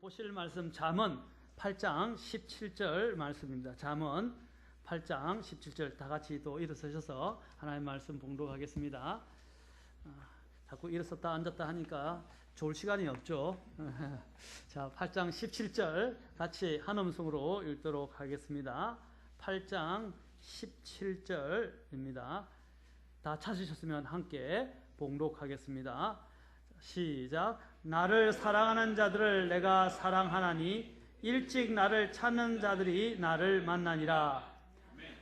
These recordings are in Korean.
보실 말씀 잠언 8장 17절 말씀입니다. 잠언 8장 17절 다 같이 또 일어서셔서 하나님의 말씀 봉독하겠습니다. 자꾸 일어섰다 앉았다 하니까 좋을 시간이 없죠. 자, 8장 17절 같이 한 음성으로 읽도록 하겠습니다. 8장 17절입니다. 다 찾으셨으면 함께 봉독하겠습니다. 시작. 나를 사랑하는 자들을 내가 사랑하나니 일찍 나를 찾는 자들이 나를 만나니라.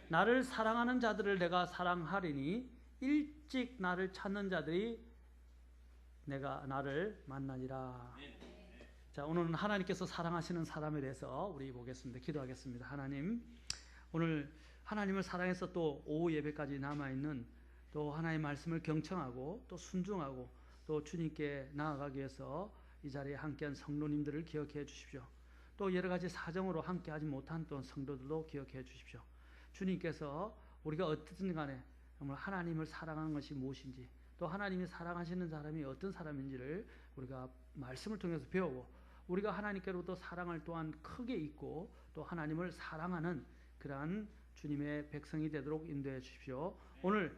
나를 사랑하는 자들을 내가 사랑하리니 일찍 나를 찾는 자들이 나를 만나니라. 자, 오늘은 하나님께서 사랑하시는 사람에 대해서 우리 보겠습니다. 기도하겠습니다. 하나님, 오늘 하나님을 사랑해서 또 오후 예배까지 남아있는 또 하나님의 말씀을 경청하고 또 순종하고 또 주님께 나아가기 위해서 이 자리에 함께한 성도님들을 기억해 주십시오. 또 여러 가지 사정으로 함께하지 못한 또 성도들도 기억해 주십시오. 주님께서 우리가 어떻든 간에 정말 하나님을 사랑하는 것이 무엇인지, 또 하나님이 사랑하시는 사람이 어떤 사람인지를 우리가 말씀을 통해서 배우고, 우리가 하나님께로부터 사랑을 또한 크게 잊고 또 하나님을 사랑하는 그러한 주님의 백성이 되도록 인도해 주십시오. 오늘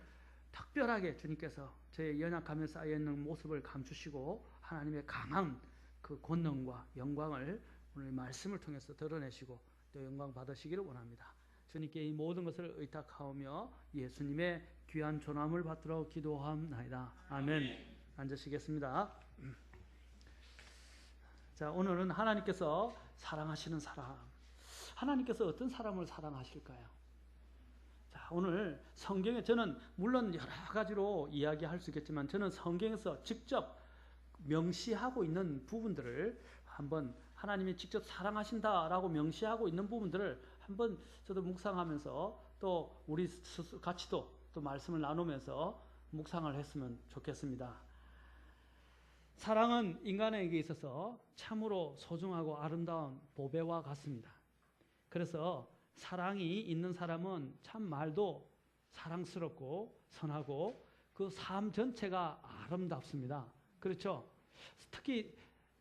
특별하게 주님께서 저의 연약함에 쌓여있는 모습을 감추시고 하나님의 강한 그 권능과 영광을 오늘 말씀을 통해서 드러내시고 또 영광 받으시기를 원합니다. 주님께 이 모든 것을 의탁하오며 예수님의 귀한 존함을 받들어 기도함나이다. 아멘. 앉으시겠습니다. 자, 오늘은 하나님께서 사랑하시는 사람. 하나님께서 어떤 사람을 사랑하실까요? 자, 오늘 성경에 저는 물론 여러 가지로 이야기할 수 있겠지만 저는 성경에서 직접 명시하고 있는 부분들을 한번 하나님이 직접 사랑하신다라고 명시하고 있는 부분들을 한번 저도 묵상하면서 또 우리 스스로 같이도 또 말씀을 나누면서 묵상을 했으면 좋겠습니다. 사랑은 인간에게 있어서 참으로 소중하고 아름다운 보배와 같습니다. 그래서 사랑이 있는 사람은 참 말도 사랑스럽고 선하고 그 삶 전체가 아름답습니다. 그렇죠? 특히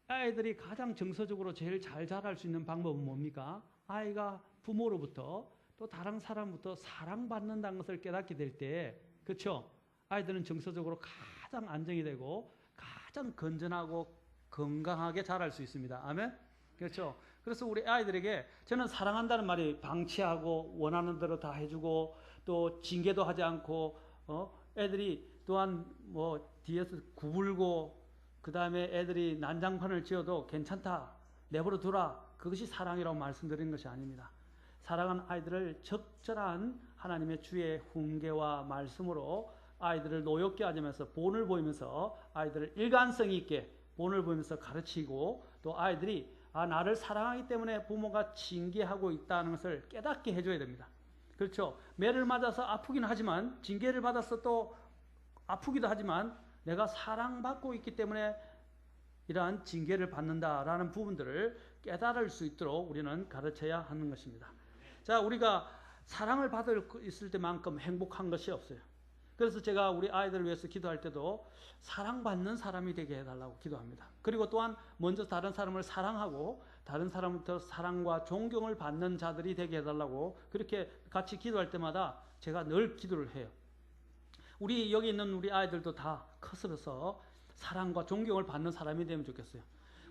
아이들이 가장 정서적으로 제일 잘 자랄 수 있는 방법은 뭡니까? 아이가 부모로부터 또 다른 사람부터 사랑받는다는 것을 깨닫게 될 때, 그렇죠? 아이들은 정서적으로 가장 안정이 되고 가장 건전하고 건강하게 자랄 수 있습니다. 아멘? 그렇죠? 그래서 우리 아이들에게 저는 사랑한다는 말이 방치하고 원하는 대로 다 해주고 또 징계도 하지 않고 애들이 또한 뭐 뒤에서 구불고 그 다음에 애들이 난장판을 지어도 괜찮다, 내버려 두라, 그것이 사랑이라고 말씀드리는 것이 아닙니다. 사랑은 아이들을 적절한 하나님의 주의 훈계와 말씀으로 아이들을 노엽게 하면서 본을 보이면서 아이들을 일관성 있게 본을 보이면서 가르치고 또 아이들이 나를 사랑하기 때문에 부모가 징계하고 있다는 것을 깨닫게 해줘야 됩니다. 그렇죠? 매를 맞아서 아프긴 하지만 징계를 받아서 또 아프기도 하지만 내가 사랑받고 있기 때문에 이러한 징계를 받는다라는 부분들을 깨달을 수 있도록 우리는 가르쳐야 하는 것입니다. 자, 우리가 사랑을 받을 있을 때만큼 행복한 것이 없어요. 그래서 제가 우리 아이들을 위해서 기도할 때도 사랑받는 사람이 되게 해달라고 기도합니다. 그리고 또한 먼저 다른 사람을 사랑하고 다른 사람부터 사랑과 존경을 받는 자들이 되게 해달라고 그렇게 같이 기도할 때마다 제가 늘 기도를 해요. 우리 여기 있는 우리 아이들도 다 커서서 사랑과 존경을 받는 사람이 되면 좋겠어요.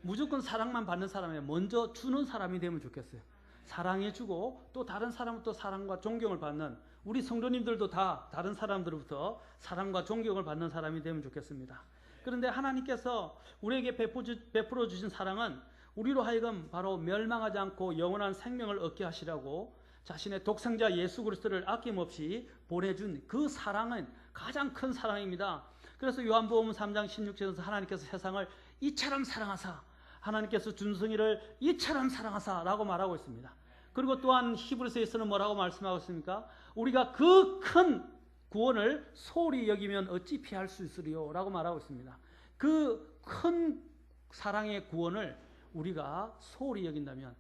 무조건 사랑만 받는 사람이 아니라 먼저 주는 사람이 되면 좋겠어요. 사랑해주고 또 다른 사람부터 사랑과 존경을 받는 우리 성도님들도 다 다른 사람들로부터 사랑과 존경을 받는 사람이 되면 좋겠습니다. 그런데 하나님께서 우리에게 베풀어 주신 사랑은 우리로 하여금 바로 멸망하지 않고 영원한 생명을 얻게 하시라고 자신의 독생자 예수 그리스도를 아낌없이 보내준 그 사랑은 가장 큰 사랑입니다. 그래서 요한복음 3장 16절에서 하나님께서 세상을 이처럼 사랑하사, 하나님께서 준승이를 이처럼 사랑하사 라고 말하고 있습니다. 그리고 또한 히브리서에서는 뭐라고 말씀하고 있습니까? 우리가 그 큰 구원을 소홀히 여기면 어찌 피할 수 있으리요? 라고 말하고 있습니다. 그 큰 사랑의 구원을 우리가 소홀히 여긴다면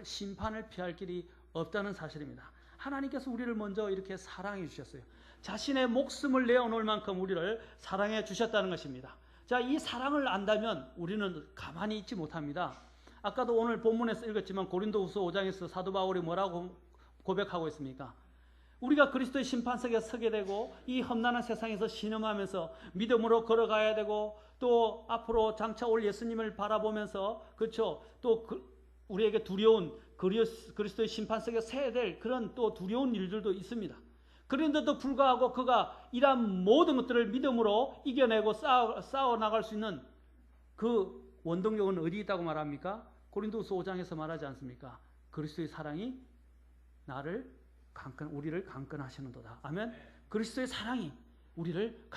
심판을 피할 길이 없다는 사실입니다. 하나님께서 우리를 먼저 이렇게 사랑해 주셨어요. 자신의 목숨을 내어놓을 만큼 우리를 사랑해 주셨다는 것입니다. 자, 이 사랑을 안다면 우리는 가만히 있지 못합니다. 아까도 오늘 본문에서 읽었지만 고린도후서 5장에서 사도 바울이 뭐라고 고백하고 있습니까? 우리가 그리스도의 심판석에 서게 되고 이 험난한 세상에서 신음하면서 믿음으로 걸어가야 되고 또 앞으로 장차 올 예수님을 바라보면서 그렇죠. 또 우리에게 두려운 그리스도의 심판석에 서야 될 그런 또 두려운 일들도 있습니다. 그런데도 불구하고 그가 이러한 모든 것들을 믿음으로 이겨내고 싸워 나갈 수 있는 그 원동력은 어디 있다고 말합니까? 고린도후서 5장에서 말하지 않습니까? 그리스도의 사랑이 우리를 강건하시는도다. 아멘. 그리스도의 사랑이 우리를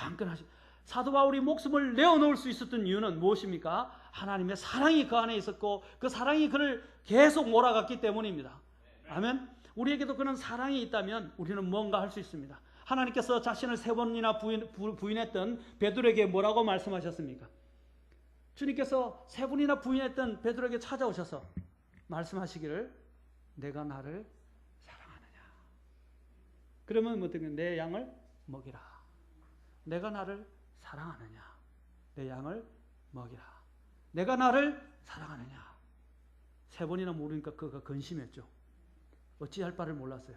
사도 바울이 목숨을 내어놓을 수 있었던 이유는 무엇입니까? 하나님의 사랑이 그 안에 있었고 그 사랑이 그를 계속 몰아갔기 때문입니다. 아멘. 우리에게도 그런 사랑이 있다면 우리는 뭔가 할 수 있습니다. 하나님께서 자신을 3번이나 부인했던 베드로에게 뭐라고 말씀하셨습니까? 주님께서 3번이나 부인했던 베드로에게 찾아오셔서 말씀하시기를 내가 나를 사랑하느냐. 그러면 어떻게 내 양을 먹이라. 내가 나를 사랑하느냐. 내 양을 먹이라. 내가 나를 사랑하느냐. 3번이나 물으니까 그가 근심했죠. 어찌할 바를 몰랐어요.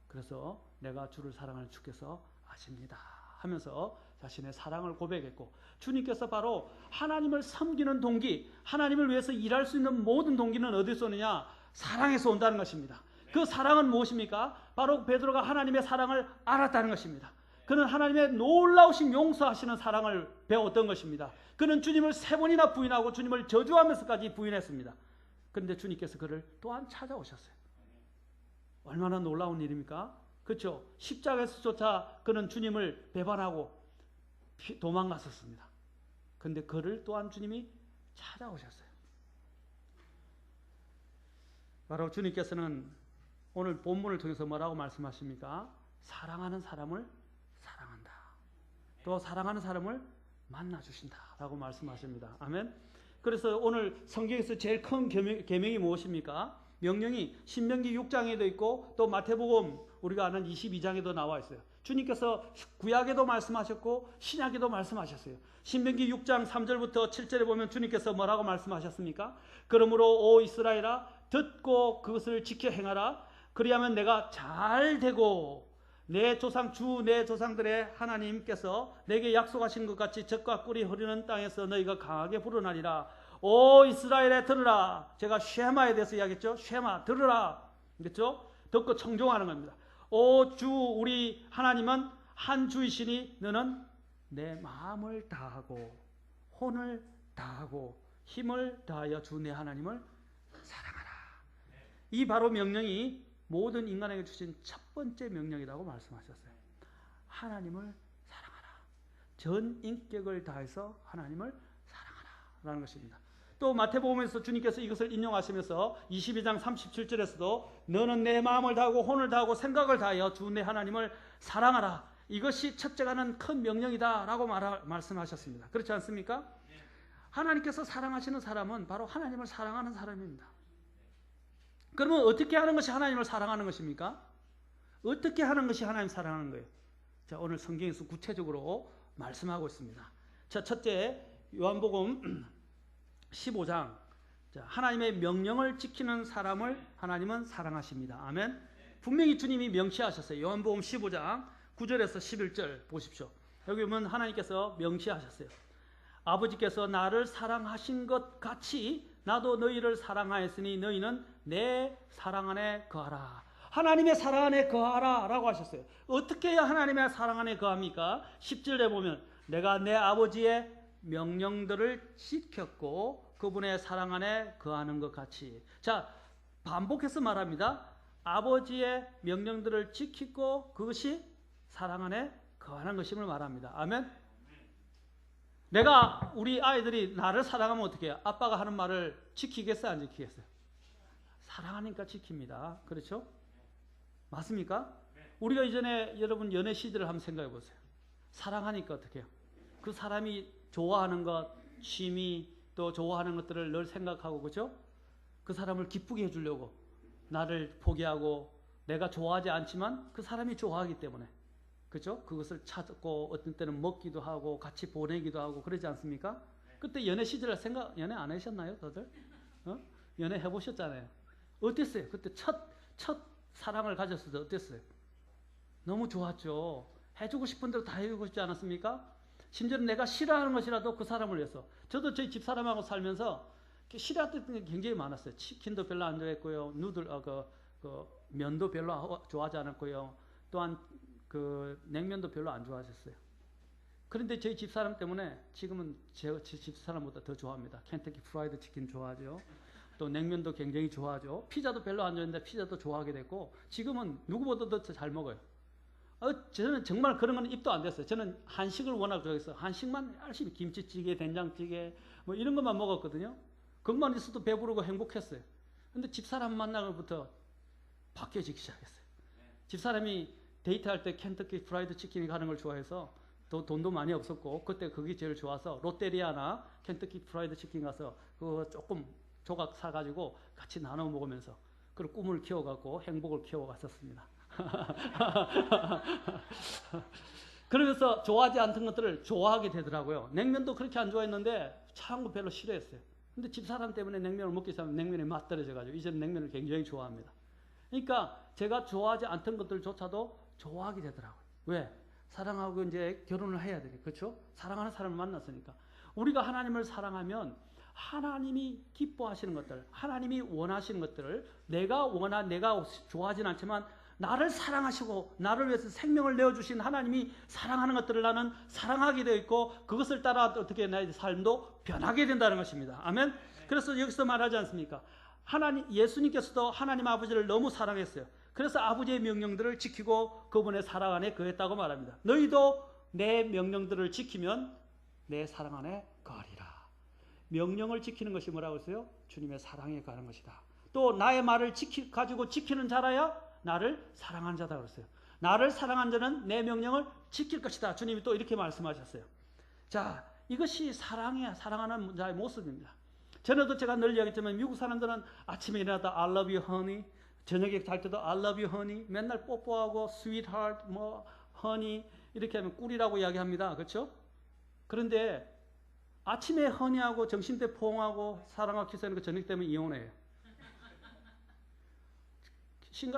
그래서 내가 주를 사랑하는 주께서 아십니다 하면서 자신의 사랑을 고백했고 주님께서 바로 하나님을 섬기는 동기, 하나님을 위해서 일할 수 있는 모든 동기는 어디서 오느냐? 사랑에서 온다는 것입니다. 그 사랑은 무엇입니까? 바로 베드로가 하나님의 사랑을 알았다는 것입니다. 그는 하나님의 놀라우신 용서하시는 사랑을 배웠던 것입니다. 그는 주님을 3번이나 부인하고 주님을 저주하면서까지 부인했습니다. 그런데 주님께서 그를 또한 찾아오셨어요. 얼마나 놀라운 일입니까? 그렇죠? 십자가에서조차 그는 주님을 배반하고 도망갔었습니다. 그런데 그를 또한 주님이 찾아오셨어요. 바로 주님께서는 오늘 본문을 통해서 뭐라고 말씀하십니까? 사랑하는 사람을 사랑한다. 또 사랑하는 사람을 만나주신다 라고 말씀하십니다. 아멘. 그래서 오늘 성경에서 제일 큰 계명이 무엇입니까? 명령이 신명기 6장에도 있고 또 마태복음 우리가 아는 22장에도 나와 있어요. 주님께서 구약에도 말씀하셨고 신약에도 말씀하셨어요. 신명기 6장 3절부터 7절에 보면 주님께서 뭐라고 말씀하셨습니까? 그러므로 오 이스라엘아 듣고 그것을 지켜 행하라. 그리하면 내가 잘 되고 내 조상들의 하나님께서 내게 약속하신 것 같이 젖과 꿀이 흐르는 땅에서 너희가 강하게 불어나리라. 오 이스라엘에 들으라. 제가 쉐마에 대해서 이야기했죠. 쉐마 들으라. 그렇죠? 듣고 청종하는 겁니다. 오 주 우리 하나님은 한 주이시니 너는 내 마음을 다하고 혼을 다하고 힘을 다하여 주 내 하나님을 사랑하라. 이 바로 명령이 모든 인간에게 주신 첫 번째 명령이라고 말씀하셨어요. 하나님을 사랑하라. 전 인격을 다해서 하나님을 사랑하라라는 것입니다. 또 마태복음에서 주님께서 이것을 인용하시면서 22장 37절에서도 너는 내 마음을 다하고 혼을 다하고 생각을 다하여 주 내 하나님을 사랑하라. 이것이 첫째가 하는 큰 명령이다라고 말씀하셨습니다. 그렇지 않습니까? 하나님께서 사랑하시는 사람은 바로 하나님을 사랑하는 사람입니다. 그러면 어떻게 하는 것이 하나님을 사랑하는 것입니까? 어떻게 하는 것이 하나님을 사랑하는 거예요? 자, 오늘 성경에서 구체적으로 말씀하고 있습니다. 자, 첫째 요한복음 15장. 자, 하나님의 명령을 지키는 사람을 하나님은 사랑하십니다. 아멘. 분명히 주님이 명시하셨어요. 요한복음 15장 9절에서 11절 보십시오. 여기 보면 하나님께서 명시하셨어요. 아버지께서 나를 사랑하신 것 같이 나도 너희를 사랑하였으니 너희는 내 사랑 안에 거하라. 하나님의 사랑 안에 거하라 라고 하셨어요. 어떻게 해야 하나님의 사랑 안에 거합니까? 10절에 보면 내가 내 아버지의 명령들을 지켰고 그분의 사랑 안에 거하는 것 같이. 자, 반복해서 말합니다. 아버지의 명령들을 지키고 그것이 사랑 안에 거하는 것임을 말합니다. 아멘. 내가 우리 아이들이 나를 사랑하면 어떻게 해요? 아빠가 하는 말을 지키겠어요? 안 지키겠어요? 사랑하니까 지킵니다. 그렇죠? 맞습니까? 우리가 이전에 여러분 연애 시절을 한번 생각해 보세요. 사랑하니까 어떻게 해요? 그 사람이 좋아하는 것, 취미, 또 좋아하는 것들을 늘 생각하고, 그렇죠? 그 사람을 기쁘게 해주려고 나를 포기하고 내가 좋아하지 않지만 그 사람이 좋아하기 때문에, 그렇죠? 그것을 찾고 어떤 때는 먹기도 하고 같이 보내기도 하고 그러지 않습니까? 그때 연애 시절을 연애 안 하셨나요, 다들? 연애 해보셨잖아요. 어땠어요? 그때 첫 사랑을 가졌을 때 어땠어요? 너무 좋았죠. 해주고 싶은 대로 다 해주고 싶지 않았습니까? 심지어는 내가 싫어하는 것이라도 그 사람을 위해서. 저도 저희 집사람하고 살면서 싫어했던 게 굉장히 많았어요. 치킨도 별로 안 좋아했고요. 면도 별로 좋아하지 않았고요. 또한 냉면도 별로 안 좋아하셨어요. 그런데 저희 집사람 때문에 지금은 제 집사람보다 더 좋아합니다. 켄터키 프라이드 치킨 좋아하죠. 또 냉면도 굉장히 좋아하죠. 피자도 별로 안 좋아했는데 피자도 좋아하게 됐고 지금은 누구보다도 더 잘 먹어요. 저는 정말 그런 건 입도 안 됐어요. 저는 한식을 워낙 좋아해서 한식만 열심히 김치찌개, 된장찌개 뭐 이런 것만 먹었거든요. 그것만 있어도 배부르고 행복했어요. 근데 집사람 만나고부터 바뀌어지기 시작했어요. 집사람이 데이트할 때 켄터키 프라이드 치킨이 가는 걸 좋아해서 또 돈도 많이 없었고 그때 그게 제일 좋아서 롯데리아나 켄터키 프라이드 치킨 가서 그거 조금 조각 사가지고 같이 나눠 먹으면서 그런 꿈을 키워갖고 행복을 키워갔었습니다. 그러면서 좋아하지 않던 것들을 좋아하게 되더라고요. 냉면도 그렇게 안 좋아했는데 차가운 거 별로 싫어했어요. 근데 집사람 때문에 냉면을 먹기 시작하면 냉면에 맛 떨어져가지고 이제는 냉면을 굉장히 좋아합니다. 그러니까 제가 좋아하지 않던 것들조차도 좋아하게 되더라고요. 왜? 사랑하고 이제 결혼을 해야 되니까. 그렇죠? 사랑하는 사람을 만났으니까. 우리가 하나님을 사랑하면 하나님이 기뻐하시는 것들, 하나님이 원하시는 것들을 내가 좋아하진 않지만 나를 사랑하시고 나를 위해서 생명을 내어주신 하나님이 사랑하는 것들을 나는 사랑하게 되어 있고 그것을 따라 어떻게 나의 삶도 변하게 된다는 것입니다. 아멘. 그래서 여기서 말하지 않습니까? 예수님께서도 하나님 아버지를 너무 사랑했어요. 그래서 아버지의 명령들을 지키고 그분의 사랑 안에 거했다고 말합니다. 너희도 내 명령들을 지키면 내 사랑 안에 거하리라. 명령을 지키는 것이 뭐라고 했어요? 주님의 사랑에 가는 것이다. 또 나의 말을 가지고 지키는 자라야 나를 사랑한 자다 그랬어요. 나를 사랑한 자는 내 명령을 지킬 것이다. 주님이 또 이렇게 말씀하셨어요. 자, 이것이 사랑하는 자의 모습입니다. 전에도 제가 늘 이야기했지만 미국 사람들은 아침에 일어나다 I love you honey, 저녁에 잘 때도 I love you honey, 맨날 뽀뽀하고 sweetheart, honey 이렇게 하면 꿀이라고 이야기합니다. 그렇죠? 그런데 아침에 honey하고 점심때 포옹하고 사랑하고 키스하는 거 저녁 때문에 이혼해요.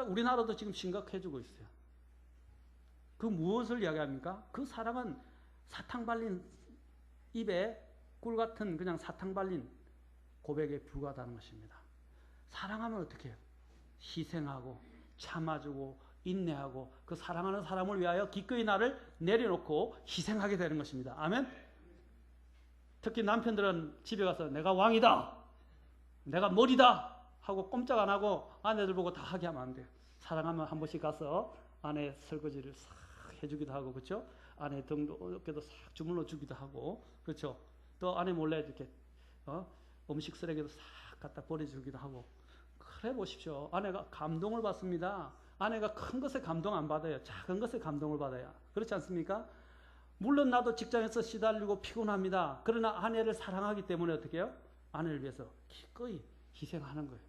우리나라도 지금 심각해지고 있어요. 그 무엇을 이야기합니까? 그 사랑은 사탕 발린 입에 꿀 같은 그냥 사탕 발린 고백에 불과하다는 것입니다. 사랑하면 어떻게 해요? 희생하고 참아주고 인내하고 그 사랑하는 사람을 위하여 기꺼이 나를 내려놓고 희생하게 되는 것입니다. 아멘? 특히 남편들은 집에 가서 내가 왕이다, 내가 머리다 하고 꼼짝 안 하고 아내들 보고 다 하게 하면 안 돼요. 사랑하면 한 번씩 가서 아내 설거지를 싹 해주기도 하고, 그렇죠? 아내 등도 어깨도 싹 주물러 주기도 하고, 그렇죠? 또 아내 몰래 이렇게 음식 쓰레기도 싹 갖다 버려주기도 하고. 그래 보십시오. 아내가 감동을 받습니다. 아내가 큰 것에 감동 안 받아요. 작은 것에 감동을 받아요. 그렇지 않습니까? 물론 나도 직장에서 시달리고 피곤합니다. 그러나 아내를 사랑하기 때문에 어떻게 해요? 아내를 위해서 기꺼이 희생하는 거예요.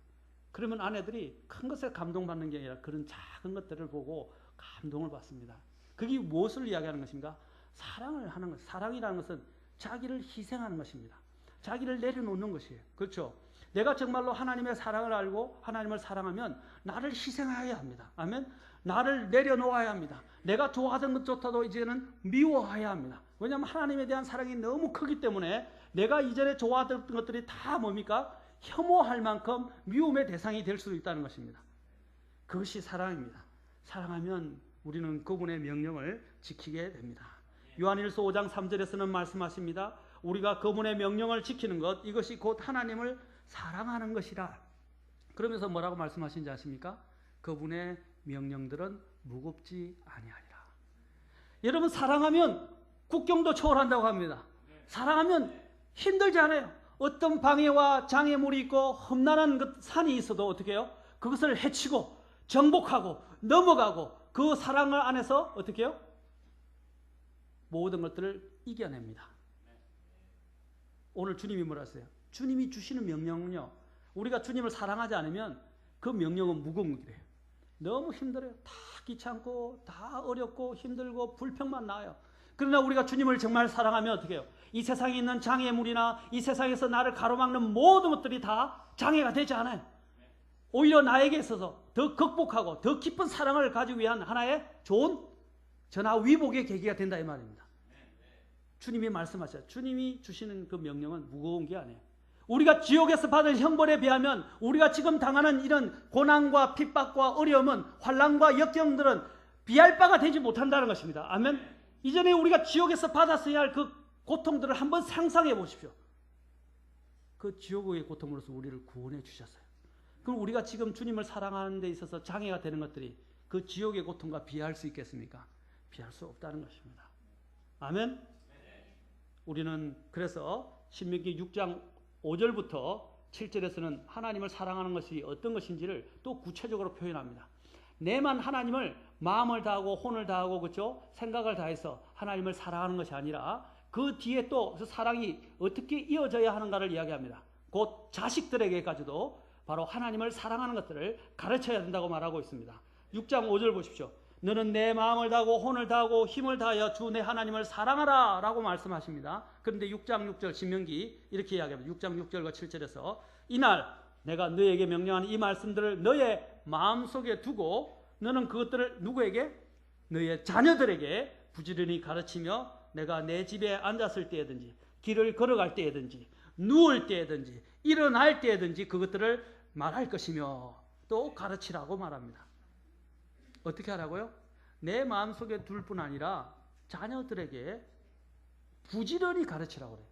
그러면 아내들이 큰 것에 감동받는 게 아니라 그런 작은 것들을 보고 감동을 받습니다. 그게 무엇을 이야기하는 것인가? 사랑을 하는 것. 사랑이라는 것은 자기를 희생하는 것입니다. 자기를 내려놓는 것이에요. 그렇죠? 내가 정말로 하나님의 사랑을 알고 하나님을 사랑하면 나를 희생해야 합니다. 아멘? 나를 내려놓아야 합니다. 내가 좋아하던 것조차도 이제는 미워해야 합니다. 왜냐하면 하나님에 대한 사랑이 너무 크기 때문에 내가 이전에 좋아하던 것들이 다 뭡니까? 혐오할 만큼 미움의 대상이 될 수도 있다는 것입니다. 그것이 사랑입니다. 사랑하면 우리는 그분의 명령을 지키게 됩니다. 요한일서 5장 3절에서는 말씀하십니다. 우리가 그분의 명령을 지키는 것, 이것이 곧 하나님을 사랑하는 것이라. 그러면서 뭐라고 말씀하신지 아십니까? 그분의 명령들은 무겁지 아니하리라. 여러분, 사랑하면 국경도 초월한다고 합니다. 사랑하면 힘들지 않아요. 어떤 방해와 장애물이 있고 험난한 산이 있어도 어떻게 해요? 그것을 헤치고 정복하고 넘어가고 그 사랑을 안에서 어떻게 해요? 모든 것들을 이겨냅니다. 오늘 주님이 뭐라 했어요? 주님이 주시는 명령은요, 우리가 주님을 사랑하지 않으면 그 명령은 무거운 길이에요. 너무 힘들어요. 다 귀찮고 다 어렵고 힘들고 불평만 나요. 그러나 우리가 주님을 정말 사랑하면 어떻게 해요? 이 세상에 있는 장애물이나 이 세상에서 나를 가로막는 모든 것들이 다 장애가 되지 않아요. 오히려 나에게 있어서 더 극복하고 더 깊은 사랑을 가지기 위한 하나의 좋은 전화위복의 계기가 된다 이 말입니다. 주님이 말씀하셨어요. 주님이 주시는 그 명령은 무거운 게 아니에요. 우리가 지옥에서 받은 형벌에 비하면 우리가 지금 당하는 이런 고난과 핍박과 어려움은, 환난과 역경들은 비할 바가 되지 못한다는 것입니다. 아멘. 이전에 우리가 지옥에서 받았어야 할 그 고통들을 한번 상상해 보십시오. 그 지옥의 고통으로서 우리를 구원해 주셨어요. 그럼 우리가 지금 주님을 사랑하는 데 있어서 장애가 되는 것들이 그 지옥의 고통과 비할 수 있겠습니까? 비할 수 없다는 것입니다. 아멘. 우리는 그래서 신명기 6장 5절부터 7절에서는 하나님을 사랑하는 것이 어떤 것인지를 또 구체적으로 표현합니다. 내만 하나님을 마음을 다하고 혼을 다하고 그렇죠? 생각을 다해서 하나님을 사랑하는 것이 아니라 그 뒤에 또 그 사랑이 어떻게 이어져야 하는가를 이야기합니다. 곧 자식들에게까지도 바로 하나님을 사랑하는 것들을 가르쳐야 된다고 말하고 있습니다. 6장 5절 보십시오. 너는 내 마음을 다하고 혼을 다하고 힘을 다하여 주 내 하나님을 사랑하라 라고 말씀하십니다. 그런데 6장 6절 신명기 이렇게 이야기합니다. 6장 6절과 7절에서 이날 내가 너에게 명령하는 이 말씀들을 너의 마음속에 두고 너는 그것들을 누구에게? 너의 자녀들에게 부지런히 가르치며 내가 내 집에 앉았을 때든지 길을 걸어갈 때든지 누울 때든지 일어날 때든지 그것들을 말할 것이며 또 가르치라고 말합니다. 어떻게 하라고요? 내 마음속에 둘 뿐 아니라 자녀들에게 부지런히 가르치라고 그래요.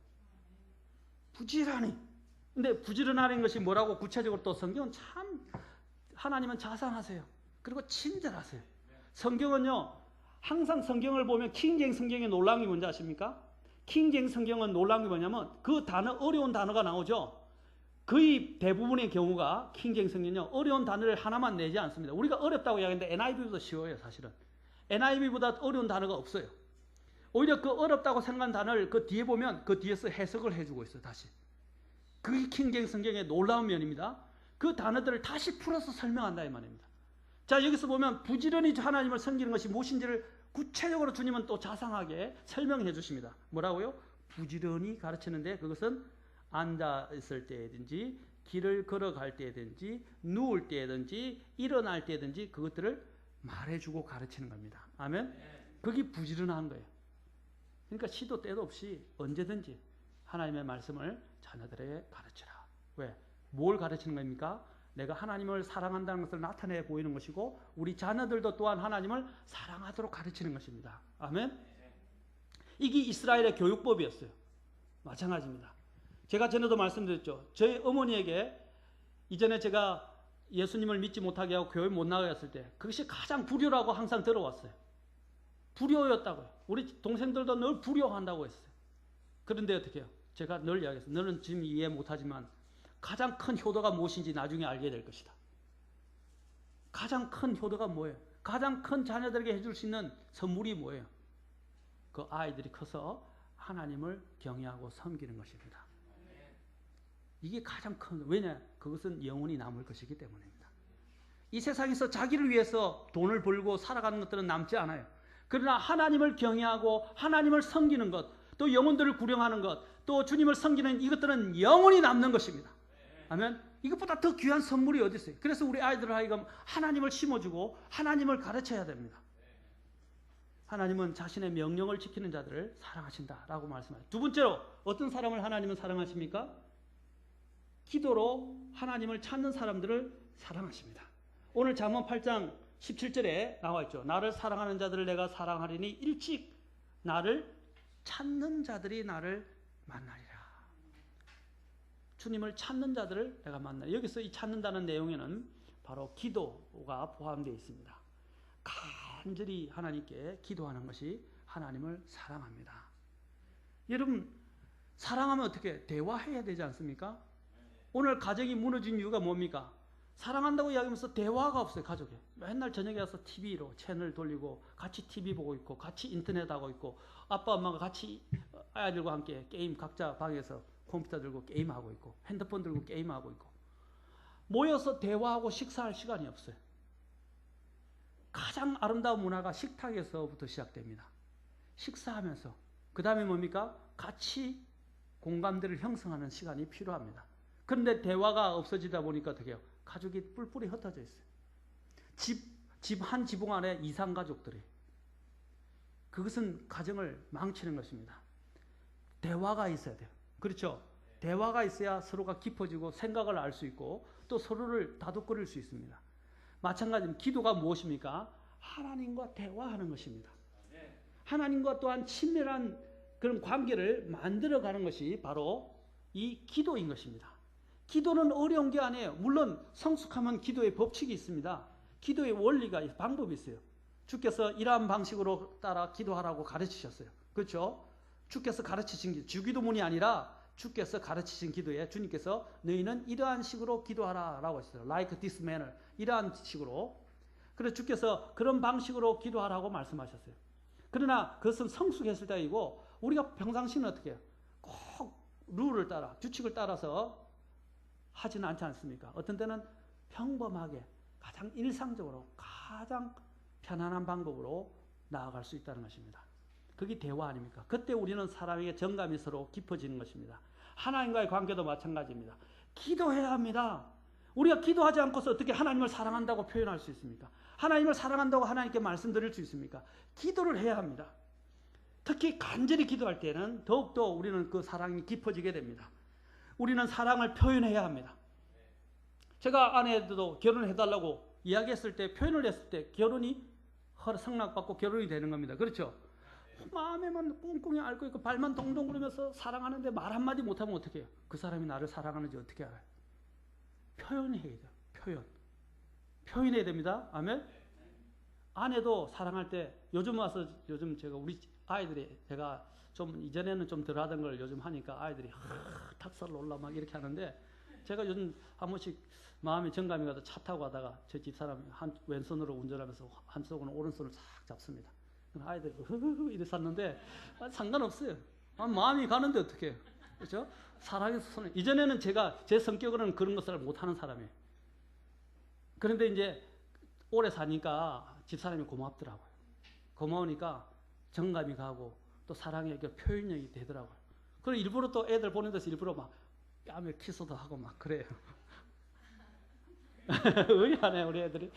부지런히. 근데 부지런하는 것이 뭐라고 구체적으로 또 성경은 참 하나님은 자상하세요. 그리고 친절하세요. 성경은요. 항상 성경을 보면 킹제임스 성경의 놀라운 게 뭔지 아십니까? 킹제임스 성경은 놀라운 게 뭐냐면 그 단어 어려운 단어가 나오죠. 거의 대부분의 경우가 킹제임스 성경은요. 어려운 단어를 하나만 내지 않습니다. 우리가 어렵다고 이야기하는데 NIV보다 쉬워요. 사실은. NIV보다 어려운 단어가 없어요. 오히려 그 어렵다고 생각한 단어를 그 뒤에 보면 그 뒤에서 해석을 해주고 있어요. 다시. 그게 킹제임스 성경의 놀라운 면입니다. 그 단어들을 다시 풀어서 설명한다 이 말입니다. 자, 여기서 보면 부지런히 하나님을 섬기는 것이 무엇인지를 구체적으로 주님은 또 자상하게 설명해 주십니다. 뭐라고요? 부지런히 가르치는데 그것은 앉아있을 때든지 길을 걸어갈 때든지 누울 때든지 일어날 때든지 그것들을 말해주고 가르치는 겁니다. 아멘? 그게 부지런한 거예요. 그러니까 시도 때도 없이 언제든지 하나님의 말씀을 자녀들에게 가르치라. 왜? 뭘 가르치는 겁니까? 내가 하나님을 사랑한다는 것을 나타내 보이는 것이고 우리 자녀들도 또한 하나님을 사랑하도록 가르치는 것입니다. 아멘? 이게 이스라엘의 교육법이었어요. 마찬가지입니다. 제가 전에도 말씀드렸죠. 저희 어머니에게 이전에 제가 예수님을 믿지 못하게 하고 교회 못 나갔을 때 그것이 가장 불효라고 항상 들어왔어요. 불효였다고요. 우리 동생들도 늘 불효한다고 했어요. 그런데 어떻게 해요? 제가 늘 이야기했어요. 너는 지금 이해 못하지만 가장 큰 효도가 무엇인지 나중에 알게 될 것이다. 가장 큰 효도가 뭐예요? 가장 큰 자녀들에게 해줄 수 있는 선물이 뭐예요? 그 아이들이 커서 하나님을 경외하고 섬기는 것입니다. 이게 가장 큰, 왜냐? 그것은 영원히 남을 것이기 때문입니다. 이 세상에서 자기를 위해서 돈을 벌고 살아가는 것들은 남지 않아요. 그러나 하나님을 경외하고 하나님을 섬기는 것, 또 영혼들을 구령하는 것, 또 주님을 섬기는 이것들은 영원히 남는 것입니다. 아멘. 이것보다 더 귀한 선물이 어디 있어요? 그래서 우리 아이들을 하여금 하나님을 심어주고 하나님을 가르쳐야 됩니다. 하나님은 자신의 명령을 지키는 자들을 사랑하신다라고 말씀하세요. 두 번째로 어떤 사람을 하나님은 사랑하십니까? 기도로 하나님을 찾는 사람들을 사랑하십니다. 오늘 잠언 8장 17절에 나와 있죠. 나를 사랑하는 자들을 내가 사랑하리니 일찍 나를 찾는 자들이 나를 만나리라. 주님을 찾는 자들을 내가 만나리라. 여기서 이 찾는다는 내용에는 바로 기도가 포함되어 있습니다. 간절히 하나님께 기도하는 것이 하나님을 사랑합니다. 여러분 사랑하면 어떻게 대화해야 되지 않습니까? 오늘 가정이 무너진 이유가 뭡니까? 사랑한다고 이야기하면서 대화가 없어요. 가족에. 맨날 저녁에 와서 TV로 채널 돌리고 같이 TV 보고 있고 같이 인터넷 하고 있고 아빠 엄마가 같이 아이들과 함께 게임 각자 방에서 컴퓨터 들고 게임하고 있고 핸드폰 들고 게임하고 있고 모여서 대화하고 식사할 시간이 없어요. 가장 아름다운 문화가 식탁에서부터 시작됩니다. 식사하면서 그 다음에 뭡니까? 같이 공감대를 형성하는 시간이 필요합니다. 그런데 대화가 없어지다 보니까 어떻게 해요? 가족이 뿔뿔이 흩어져 있어요. 집 한 지붕 안에 이상가족들이. 그것은 가정을 망치는 것입니다. 대화가 있어야 돼요. 그렇죠? 대화가 있어야 서로가 깊어지고 생각을 알 수 있고 또 서로를 다독거릴 수 있습니다. 마찬가지로 기도가 무엇입니까? 하나님과 대화하는 것입니다. 하나님과 또한 친밀한 그런 관계를 만들어가는 것이 바로 이 기도인 것입니다. 기도는 어려운 게 아니에요. 물론 성숙하면 기도의 법칙이 있습니다. 기도의 원리가 방법이 있어요. 주께서 이러한 방식으로 따라 기도하라고 가르치셨어요. 그렇죠? 주께서 가르치신 기도, 주기도문이 아니라 주께서 가르치신 기도에 주님께서 너희는 이러한 식으로 기도하라 라고 하셨어요. Like this manner. 이러한 식으로. 그래서 주께서 그런 방식으로 기도하라고 말씀하셨어요. 그러나 그것은 성숙했을 때이고 우리가 평상시는 어떻게 해요? 꼭 룰을 따라 규칙을 따라서 하지는 않지 않습니까? 어떤 때는 평범하게 가장 일상적으로 가장 편안한 방법으로 나아갈 수 있다는 것입니다. 그게 대화 아닙니까? 그때 우리는 사람에게 정감이 서로 깊어지는 것입니다. 하나님과의 관계도 마찬가지입니다. 기도해야 합니다. 우리가 기도하지 않고서 어떻게 하나님을 사랑한다고 표현할 수 있습니까? 하나님을 사랑한다고 하나님께 말씀드릴 수 있습니까? 기도를 해야 합니다. 특히 간절히 기도할 때는 더욱더 우리는 그 사랑이 깊어지게 됩니다. 우리는 사랑을 표현해야 합니다. 제가 아내도 결혼해달라고 이야기했을 때, 표현을 했을 때 결혼이 성낙받고 결혼이 되는 겁니다. 그렇죠? 마음에만 꽁꽁히 앓고 있고 발만 동동 구르면서 사랑하는데 말 한마디 못하면 어떻게 해요? 그 사람이 나를 사랑하는지 어떻게 알아요? 표현해야 돼요. 표현해야 됩니다. 아멘? 아내도 사랑할 때 요즘 제가 우리 아이들이 제가 좀 이전에는 좀 덜 하던 걸 요즘 하니까 아이들이 탁살 올라 막 이렇게 하는데 제가 요즘 한 번씩 마음이 정감이 가서 차 타고 가다가 저 집사람이 왼손으로 운전하면서 한손으로 오른손을 싹 잡습니다. 아이들이 이래 샀는데 상관없어요. 마음이 가는데 어떻게 해요? 그렇죠? 사랑해서 손에. 이전에는 제가 제 성격으로는 그런 것을 못하는 사람이에요. 그런데 이제 오래 사니까 집사람이 고맙더라고요. 고마우니까 정감이 가고 또 사랑의 표현력이 되더라고요. 그리고 일부러 또 애들 보는 데서 일부러 막 뺨에 키스도 하고 막 그래요. 의아하네 우리 애들이.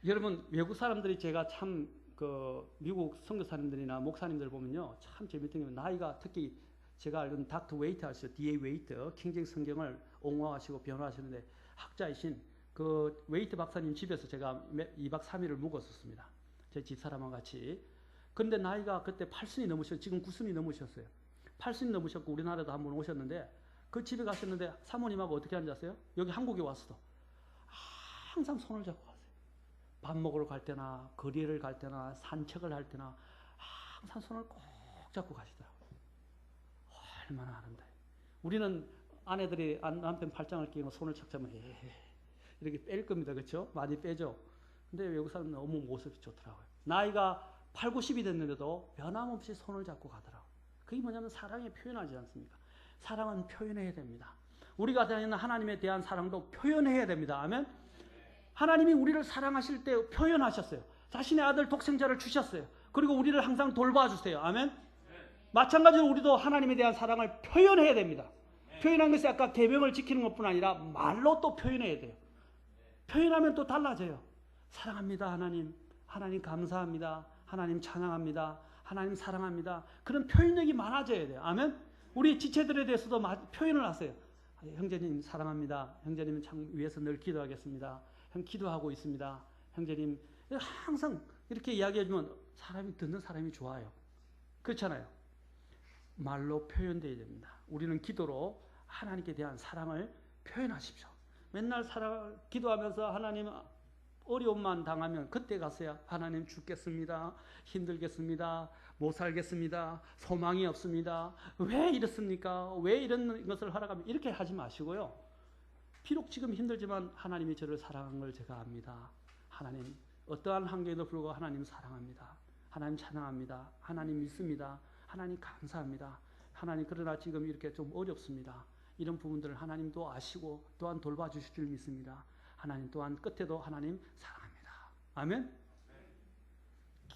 여러분 외국 사람들이 제가 참 그 미국 선교사님들이나 목사님들 보면요 참 재밌던 게 나이가 특히 제가 알던 닥터 웨이트 아시죠? D.A. 웨이트 킹제임 성경을 옹호하시고 변호하시는데 학자이신 그 웨이트 박사님 집에서 제가 2박 3일을 묵었었습니다. 제 집사람과 같이. 그런데 나이가 그때 80이 넘으셨어요. 지금 90이 넘으셨어요. 80이 넘으셨고 우리나라도 한번 오셨는데 그 집에 가셨는데 사모님하고 어떻게 앉았어요? 여기 한국에 왔어도 항상 손을 잡고 가세요. 밥 먹으러 갈 때나 거리를 갈 때나 산책을 할 때나 항상 손을 꼭 잡고 가시더라고요. 얼마나 아름다워요. 우리는 아내들이 남편 팔짱을 끼고 손을 착 잡으면 이렇게 뺄 겁니다. 그렇죠? 많이 빼죠. 근데 외국 사람은 너무 모습이 좋더라고요. 나이가 8, 90이 됐는데도 변함없이 손을 잡고 가더라고요. 그게 뭐냐면 사랑에 표현하지 않습니까? 사랑은 표현해야 됩니다. 우리가 다니는 하나님에 대한 사랑도 표현해야 됩니다. 아멘? 하나님이 우리를 사랑하실 때 표현하셨어요. 자신의 아들 독생자를 주셨어요. 그리고 우리를 항상 돌봐주세요. 아멘? 마찬가지로 우리도 하나님에 대한 사랑을 표현해야 됩니다. 표현한 것이 아까 계명을 지키는 것뿐 아니라 말로 또 표현해야 돼요. 표현하면 또 달라져요. 사랑합니다 하나님. 하나님 감사합니다. 하나님 찬양합니다. 하나님 사랑합니다. 그런 표현력이 많아져야 돼요. 아멘? 우리 지체들에 대해서도 표현을 하세요. 형제님 사랑합니다. 형제님 위해서 늘 기도하겠습니다. 형 기도하고 있습니다. 형제님 항상 이렇게 이야기해주면 사람이 듣는 사람이 좋아요. 그렇잖아요. 말로 표현되어야 됩니다. 우리는 기도로 하나님께 대한 사랑을 표현하십시오. 맨날 기도하면서 하나님 어려움만 당하면 그때 가서야 하나님 죽겠습니다. 힘들겠습니다. 못 살겠습니다. 소망이 없습니다. 왜 이렇습니까? 왜 이런 것을 하라고 하면 이렇게 하지 마시고요. 비록 지금 힘들지만 하나님이 저를 사랑한 걸 제가 압니다. 하나님 어떠한 환경에도 불구하고 하나님 사랑합니다. 하나님 찬양합니다. 하나님 믿습니다. 하나님 감사합니다. 하나님 그러나 지금 이렇게 좀 어렵습니다. 이런 부분들을 하나님도 아시고 또한 돌봐주실 줄 믿습니다. 하나님 또한 끝에도 하나님 사랑합니다. 아멘?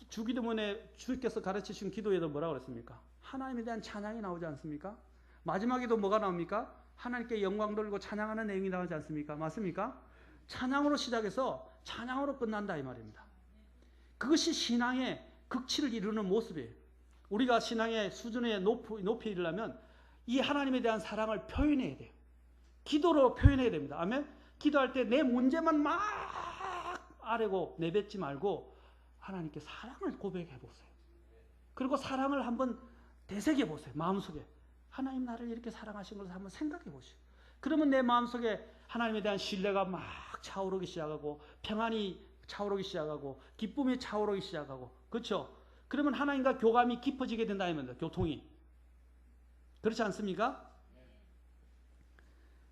주기도문에 주께서 가르치신 기도에도 뭐라고 그랬습니까? 하나님에 대한 찬양이 나오지 않습니까? 마지막에도 뭐가 나옵니까? 하나님께 영광 돌리고 찬양하는 내용이 나오지 않습니까? 맞습니까? 찬양으로 시작해서 찬양으로 끝난다 이 말입니다. 그것이 신앙의 극치를 이루는 모습이에요. 우리가 신앙의 수준에 높이 이르려면 이 하나님에 대한 사랑을 표현해야 돼요. 기도로 표현해야 됩니다. 아멘? 기도할 때 내 문제만 막 아뢰고 내뱉지 말고 하나님께 사랑을 고백해 보세요. 그리고 사랑을 한번 되새겨 보세요. 마음속에. 하나님 나를 이렇게 사랑하신 것을 한번 생각해 보시오. 그러면 내 마음속에 하나님에 대한 신뢰가 막 차오르기 시작하고 평안이 차오르기 시작하고 기쁨이 차오르기 시작하고 그렇죠? 그러면 하나님과 교감이 깊어지게 된다 이 말입니다. 교통이. 그렇지 않습니까?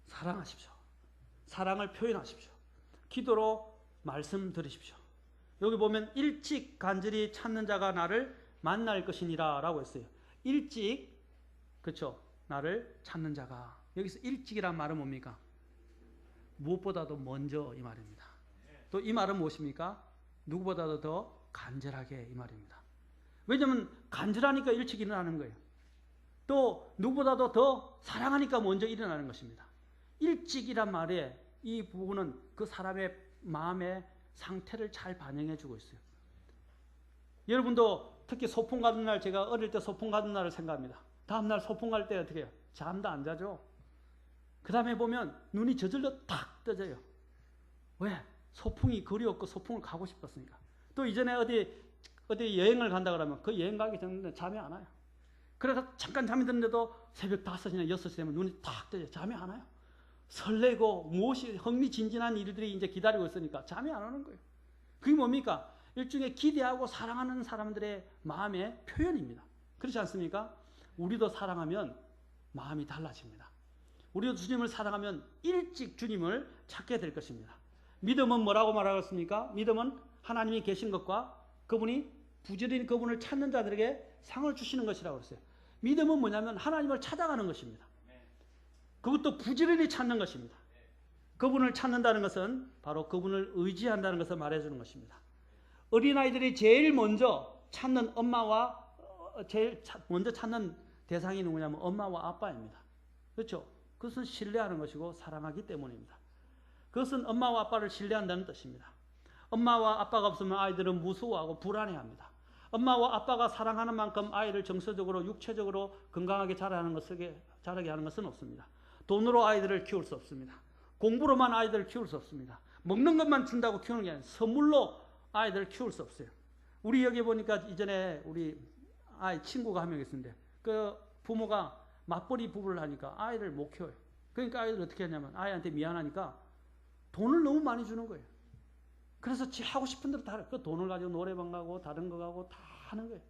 사랑하십시오. 사랑을 표현하십시오. 기도로 말씀 들으십시오. 여기 보면 일찍 간절히 찾는 자가 나를 만날 것이니라 라고 했어요. 일찍, 그렇죠? 나를 찾는 자가. 여기서 일찍이란 말은 뭡니까? 무엇보다도 먼저 이 말입니다. 또 이 말은 무엇입니까? 누구보다도 더 간절하게 이 말입니다. 왜냐하면 간절하니까 일찍 일어나는 거예요. 또 누구보다도 더 사랑하니까 먼저 일어나는 것입니다. 일찍이란 말에 이 부분은 그 사람의 마음의 상태를 잘 반영해 주고 있어요. 여러분도 특히 소풍 가는 날, 제가 어릴 때 소풍 가는 날을 생각합니다. 다음 날 소풍 갈 때 어떻게 해요? 잠도 안 자죠. 그 다음에 보면 눈이 저절로 탁 떠져요. 왜? 소풍이 그리웠고 소풍을 가고 싶었으니까. 또 이전에 어디 여행을 간다 그러면 그 여행 가기 전에 잠이 안 와요. 그래서 잠깐 잠이 드는데도 새벽 5시나 6시 되면 눈이 탁 떠져요. 잠이 안 와요. 설레고 무엇이 흥미진진한 일들이 이제 기다리고 있으니까 잠이 안 오는 거예요. 그게 뭡니까? 일종의 기대하고 사랑하는 사람들의 마음의 표현입니다. 그렇지 않습니까? 우리도 사랑하면 마음이 달라집니다. 우리도 주님을 사랑하면 일찍 주님을 찾게 될 것입니다. 믿음은 뭐라고 말하겠습니까? 믿음은 하나님이 계신 것과 그분이 부지런히 그분을 찾는 자들에게 상을 주시는 것이라고 했어요. 믿음은 뭐냐면 하나님을 찾아가는 것입니다. 그것도 부지런히 찾는 것입니다. 그분을 찾는다는 것은 바로 그분을 의지한다는 것을 말해주는 것입니다. 어린아이들이 제일 먼저 찾는 엄마와 제일 먼저 찾는 대상이 누구냐면 엄마와 아빠입니다. 그렇죠? 그것은 신뢰하는 것이고 사랑하기 때문입니다. 그것은 엄마와 아빠를 신뢰한다는 뜻입니다. 엄마와 아빠가 없으면 아이들은 무서워하고 불안해합니다. 엄마와 아빠가 사랑하는 만큼 아이를 정서적으로 육체적으로 건강하게 자라게 하는 것은 없습니다. 돈으로 아이들을 키울 수 없습니다. 공부로만 아이들을 키울 수 없습니다. 먹는 것만 준다고 키우는 게 아니라 선물로 아이들을 키울 수 없어요. 우리 여기 보니까 이전에 우리 아이 친구가 한 명 있었는데 그 부모가 맞벌이 부부를 하니까 아이를 못 키워요. 그러니까 아이들 어떻게 하냐면 아이한테 미안하니까 돈을 너무 많이 주는 거예요. 그래서 지 하고 싶은 대로 다 그 돈을 가지고 노래방 가고 다른 거 가고 다 하는 거예요.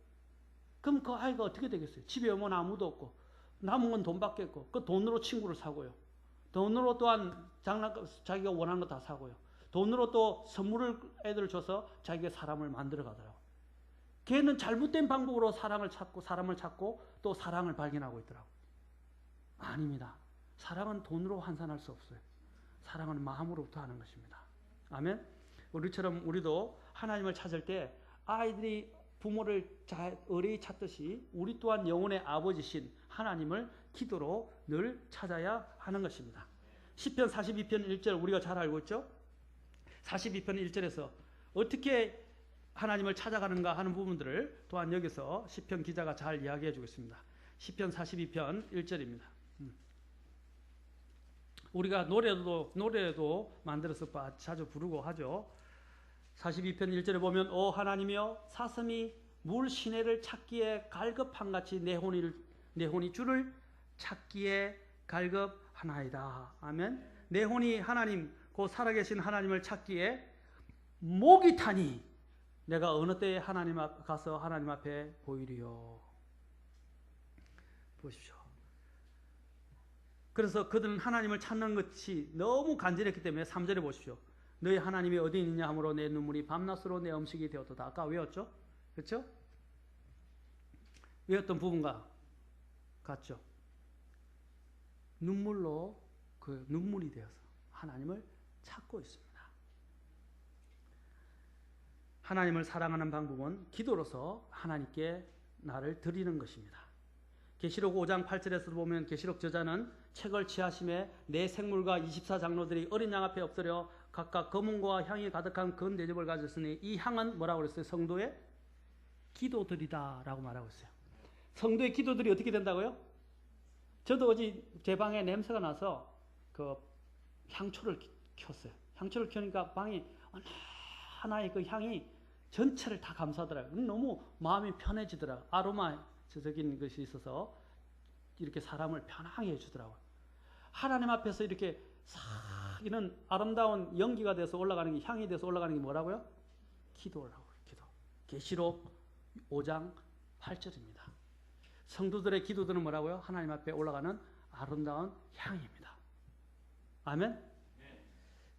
그럼 그 아이가 어떻게 되겠어요? 집에 오면 아무도 없고 남은 건 돈밖에 없고 그 돈으로 친구를 사고요. 돈으로 또한 자기가 원하는 거 다 사고요. 돈으로 또 선물을 애들 줘서 자기가 사람을 만들어 가더라고요. 걔는 잘못된 방법으로 사람을 찾고 또 사랑을 발견하고 있더라고요. 아닙니다. 사랑은 돈으로 환산할 수 없어요. 사랑은 마음으로부터 하는 것입니다. 아멘. 우리처럼 우리도 하나님을 찾을 때 아이들이 부모를 어레히 찾듯이 우리 또한 영혼의 아버지신 하나님을 기도로 늘 찾아야 하는 것입니다. 시편 42편 1절 우리가 잘 알고 있죠? 42편 1절에서 어떻게 하나님을 찾아가는가 하는 부분들을 또한 여기서 시편 기자가 잘 이야기해 주겠습니다. 시편 42편 1절입니다. 우리가 노래도 만들어서 자주 부르고 하죠. 42편 1절에 보면 오 하나님이여 사슴이 물 시내를 찾기에 갈급한같이 내 혼이 주를 찾기에 갈급하나이다. 아멘. 내 혼이 하나님 곧 살아계신 하나님을 찾기에 목이 타니 내가 어느 때에 하나님 앞 가서 하나님 앞에 보이리요. 보십시오. 그래서 그들은 하나님을 찾는 것이 너무 간절했기 때문에 3절에 보십시오. 너희 하나님이 어디 있느냐 하므로 내 눈물이 밤낮으로 내 음식이 되었도다. 아까 외웠죠? 그렇죠? 외웠던 부분과 같죠? 눈물로 그 눈물이 되어서 하나님을 찾고 있습니다. 하나님을 사랑하는 방법은 기도로서 하나님께 나를 드리는 것입니다. 계시록 5장 8절에서 보면 계시록 저자는 책을 취하심에 네 생물과 24장로들이 어린 양 앞에 엎드려 각각 검은고와 향이 가득한 건 대접을 가졌으니 이 향은 뭐라고 그랬어요? 성도의 기도들이다 라고 말하고 있어요. 성도의 기도들이 어떻게 된다고요? 저도 어제 제 방에 냄새가 나서 그 향초를 켰어요. 향초를 켜니까 방이 하나의 그 향이 전체를 다 감싸더라고요. 너무 마음이 편해지더라고요. 아로마적인 것이 있어서 이렇게 사람을 편하게 해주더라고요. 하나님 앞에서 이렇게 싹 이런 아름다운 연기가 돼서 올라가는 게, 향이 돼서 올라가는 게 뭐라고요? 기도라고요. 기도. 계시록 5장 8절입니다. 성도들의 기도들은 뭐라고요? 하나님 앞에 올라가는 아름다운 향입니다. 아멘?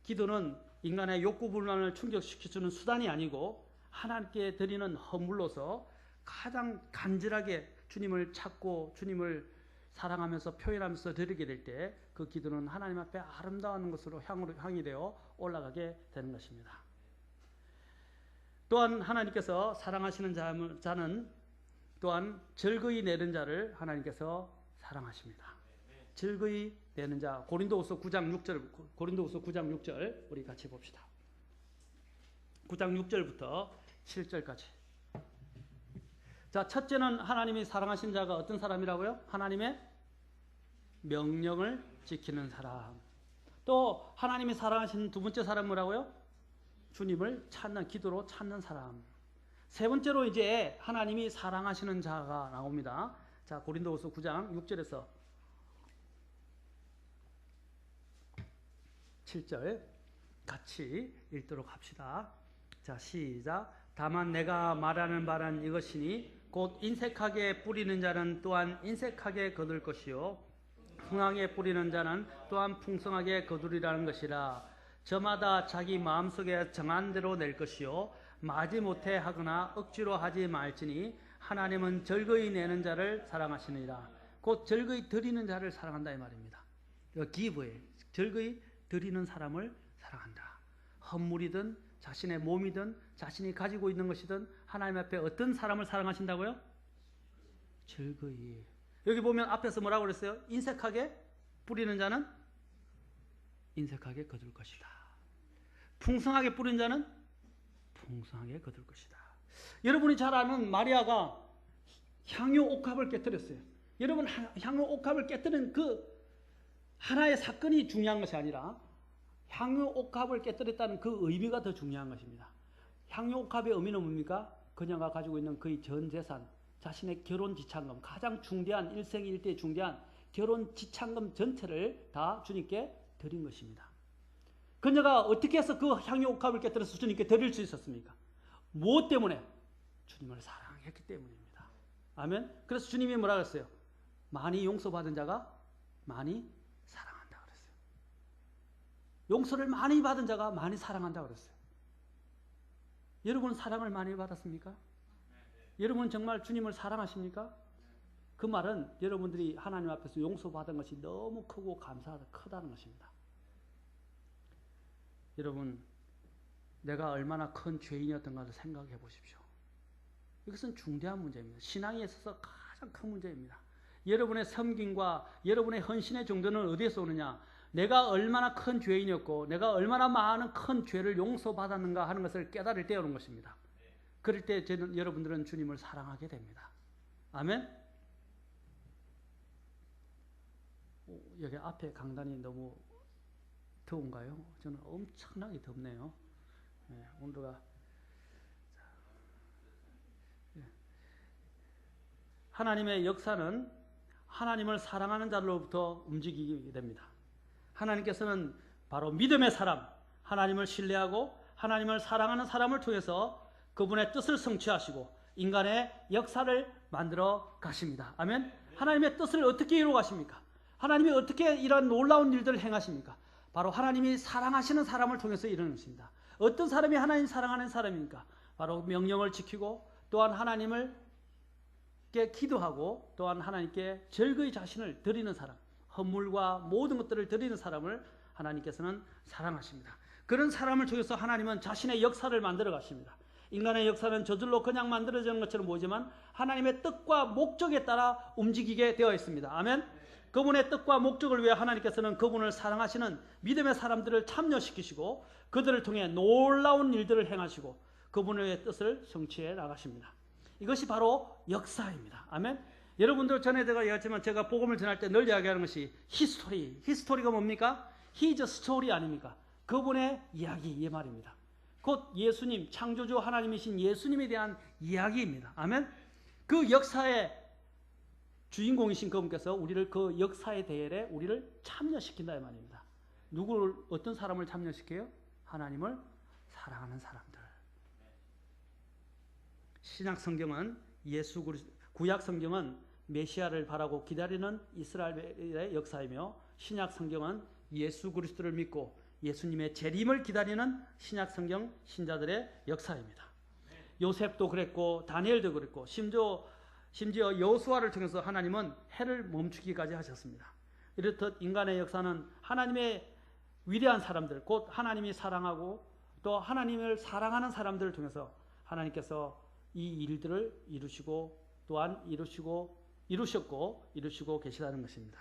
기도는 인간의 욕구 불만을 충족시켜주는 수단이 아니고 하나님께 드리는 헌물로서 가장 간절하게 주님을 찾고 주님을 사랑하면서 표현하면서 드리게 될 때 그 기도는 하나님 앞에 아름다운 것으로 향이 되어 올라가게 되는 것입니다. 또한 하나님께서 사랑하시는 자는 또한 즐거이 내는 자를 하나님께서 사랑하십니다. 즐거이 내는 자, 고린도후서 9장 6절 우리 같이 봅시다. 9장 6절부터 7절까지. 자, 첫째는 하나님이 사랑하신 자가 어떤 사람이라고요? 하나님의 명령을 지키는 사람. 또 하나님이 사랑하신 두 번째 사람은 뭐라고요? 주님을 찾는, 기도로 찾는 사람. 세 번째로 이제 하나님이 사랑하시는 자가 나옵니다. 자, 고린도후서 9장 6절에서 7절 같이 읽도록 합시다. 자, 시작. 다만 내가 말하는 바는 이것이니 곧 인색하게 뿌리는 자는 또한 인색하게 거둘 것이요 풍성하게 뿌리는 자는 또한 풍성하게 거두리라는 것이라. 저마다 자기 마음속에 정한 대로 낼 것이요 마지못해 하거나 억지로 하지 말지니 하나님은 즐거이 내는 자를 사랑하시느니라. 곧 즐거이 드리는 자를 사랑한다 이 말입니다. 기브에 즐거이 드리는 사람을 사랑한다. 헌물이든 자신의 몸이든 자신이 가지고 있는 것이든 하나님 앞에 어떤 사람을 사랑하신다고요? 즐거이. 여기 보면 앞에서 뭐라고 그랬어요? 인색하게 뿌리는 자는 인색하게 거둘 것이다. 풍성하게 뿌린 자는 풍성하게 거둘 것이다. 여러분이 잘 아는 마리아가 향유 옥합을 깨뜨렸어요. 여러분, 향유 옥합을 깨뜨린 그 하나의 사건이 중요한 것이 아니라 향유 옥합을 깨뜨렸다는 그 의미가 더 중요한 것입니다. 향유 옥합의 의미는 뭡니까? 그녀가 가지고 있는 거의 전 재산, 자신의 결혼 지참금, 가장 중대한 일생일대 중대한 결혼 지참금 전체를 다 주님께 드린 것입니다. 그녀가 어떻게 해서 그 향유 옥합을 깨뜨려서 주님께 드릴 수 있었습니까? 무엇 때문에? 주님을 사랑했기 때문입니다. 아멘. 그래서 주님이 뭐라 그랬어요? 많이 용서받은 자가 많이 사랑한다 그랬어요. 용서를 많이 받은 자가 많이 사랑한다 그랬어요. 여러분 사랑을 많이 받았습니까? 여러분 정말 주님을 사랑하십니까? 그 말은 여러분들이 하나님 앞에서 용서받은 것이 너무 크고 크다는 것입니다. 여러분, 내가 얼마나 큰 죄인이었던가를 생각해 보십시오. 이것은 중대한 문제입니다. 신앙에 있어서 가장 큰 문제입니다. 여러분의 섬김과 여러분의 헌신의 정도는 어디에서 오느냐? 내가 얼마나 큰 죄인이었고 내가 얼마나 많은 큰 죄를 용서받았는가 하는 것을 깨달을 때 오는 것입니다. 그럴 때 여러분들은 주님을 사랑하게 됩니다. 아멘? 여기 앞에 강단이 너무 더운가요? 저는 엄청나게 덥네요. 네, 온도가. 하나님의 역사는 하나님을 사랑하는 자로부터 움직이게 됩니다. 하나님께서는 바로 믿음의 사람, 하나님을 신뢰하고 하나님을 사랑하는 사람을 통해서 그분의 뜻을 성취하시고 인간의 역사를 만들어 가십니다. 아멘. 하나님의 뜻을 어떻게 이루어 가십니까? 하나님이 어떻게 이런 놀라운 일들을 행하십니까? 바로 하나님이 사랑하시는 사람을 통해서 이루는 것입니다. 어떤 사람이 하나님 사랑하는 사람입니까? 바로 명령을 지키고 또한 하나님께 기도하고 또한 하나님께 즐거이 자신을 드리는 사람, 헌물과 모든 것들을 드리는 사람을 하나님께서는 사랑하십니다. 그런 사람을 통해서 하나님은 자신의 역사를 만들어 가십니다. 인간의 역사는 저절로 그냥 만들어지는 것처럼 보이지만 하나님의 뜻과 목적에 따라 움직이게 되어 있습니다. 아멘. 그분의 뜻과 목적을 위해 하나님께서는 그분을 사랑하시는 믿음의 사람들을 참여시키시고 그들을 통해 놀라운 일들을 행하시고 그분의 뜻을 성취해 나가십니다. 이것이 바로 역사입니다. 아멘. 여러분들 전에 제가 얘기했지만 제가 복음을 전할 때 늘 이야기하는 것이 히스토리. 히스토리가 뭡니까? His story 아닙니까? 그분의 이야기, 이 말입니다. 곧 예수님, 창조주 하나님이신 예수님에 대한 이야기입니다. 아멘. 그 역사의 주인공이신 그분께서 우리를 그 역사의 대열에 우리를 참여시킨다 이 말입니다. 누구를, 어떤 사람을 참여시켜요? 하나님을 사랑하는 사람들. 신약 성경은 예수 그리스도, 구약 성경은 메시아를 바라고 기다리는 이스라엘의 역사이며 신약 성경은 예수 그리스도를 믿고 예수님의 재림을 기다리는 신약 성경 신자들의 역사입니다. 요셉도 그랬고 다니엘도 그랬고 심지어 여호수아를 통해서 하나님은 해를 멈추기까지 하셨습니다. 이렇듯 인간의 역사는 하나님의 위대한 사람들, 곧 하나님이 사랑하고 또 하나님을 사랑하는 사람들을 통해서 하나님께서 이 일들을 이루시고 또한 이루셨고 이루시고 계시다는 것입니다.